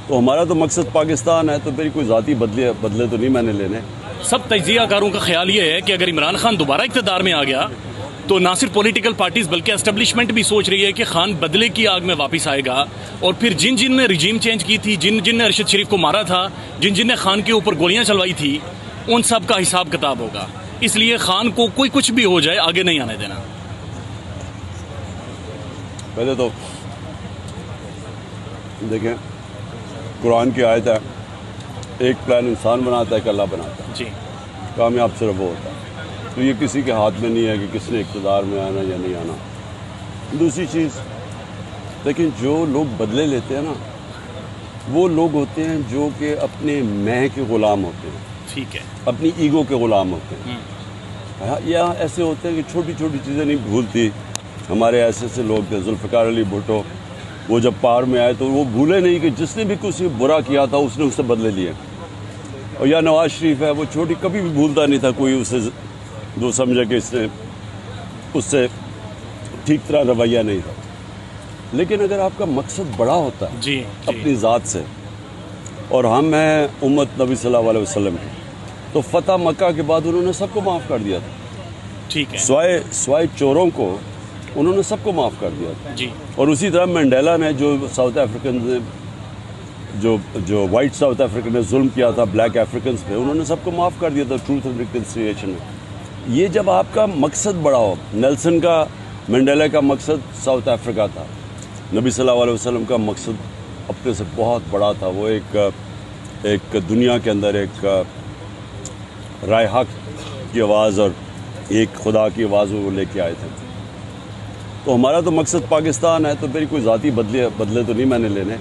तो हमारा तो मकसद पाकिस्तान है, तो फिर कोई ज़ाती बदले तो नहीं मैंने लेने। सब तजियाकारों का ख्याल ये है कि अगर इमरान खान दोबारा इक़्तिदार में आ गया तो ना सिर्फ पॉलिटिकल पार्टीज बल्कि एस्टेब्लिशमेंट भी सोच रही है कि खान बदले की आग में वापस आएगा और फिर जिन जिन ने रिजीम चेंज की थी, जिन जिन ने अरशद शरीफ को मारा था, जिन जिन ने खान के ऊपर गोलियां चलवाई थी, उन सब का हिसाब किताब होगा। इसलिए खान को कोई कुछ भी हो जाए आगे नहीं आने देना। पहले तो देखें, कुरान की आयत है, एक प्लान इंसान बनाता है कि अल्लाह बनाता है। जी, कामयाब सिर्फ वो होता है। तो ये किसी के हाथ में नहीं है कि किसने इक़्तिदार में आना या नहीं आना। दूसरी चीज़, लेकिन जो लोग बदले लेते हैं ना, वो लोग होते हैं जो कि अपने मैं के ग़ुलाम होते हैं, ठीक है, अपनी ईगो के ग़ुलाम होते हैं। या ऐसे होते हैं कि छोटी छोटी चीज़ें नहीं भूलती। हमारे ऐसे लोग थे, जुल्फ़िकार अली भुट्टो, वो जब पावर में आए तो वो भूले नहीं कि जिसने भी कुछ बुरा किया था उसने उससे बदले लिए। और या नवाज शरीफ है, वो छोटी कभी भी भूलता नहीं था कोई उसे जो समझे कि इसने उससे ठीक तरह रवैया नहीं था। लेकिन अगर आपका मकसद बड़ा होता है जी, अपनी ज़ात से, और हम हैं उम्मत नबी सल्लल्लाहु अलैहि वसल्लम की, तो फ़तह मक्का के बाद उन्होंने सबको माफ़ कर दिया था। ठीक है, स्वाय चोरों को उन्होंने सबको माफ़ कर दिया था जी। और उसी तरह मंडेला ने, जो साउथ अफ्रीकन ने, जो वाइट साउथ अफ्रीकन ने जुल्म किया था ब्लैक अफ्रीकन पे, उन्होंने सबको माफ़ कर दिया था ट्रूथ एंड रिकन्सिलिएशन में। ये जब आपका मकसद बड़ा हो, नेल्सन का, मंडेला का मकसद साउथ अफ्रीका था, नबी सल्लल्लाहु अलैहि वसल्लम का मकसद अपने से बहुत बड़ा था। वो एक दुनिया के अंदर एक राय हक की आवाज़ और एक खुदा की आवाज़ वो लेके आए थे। तो हमारा तो मकसद पाकिस्तान है, तो फिर कोई ज़ाती बदले तो नहीं मैंने लेने।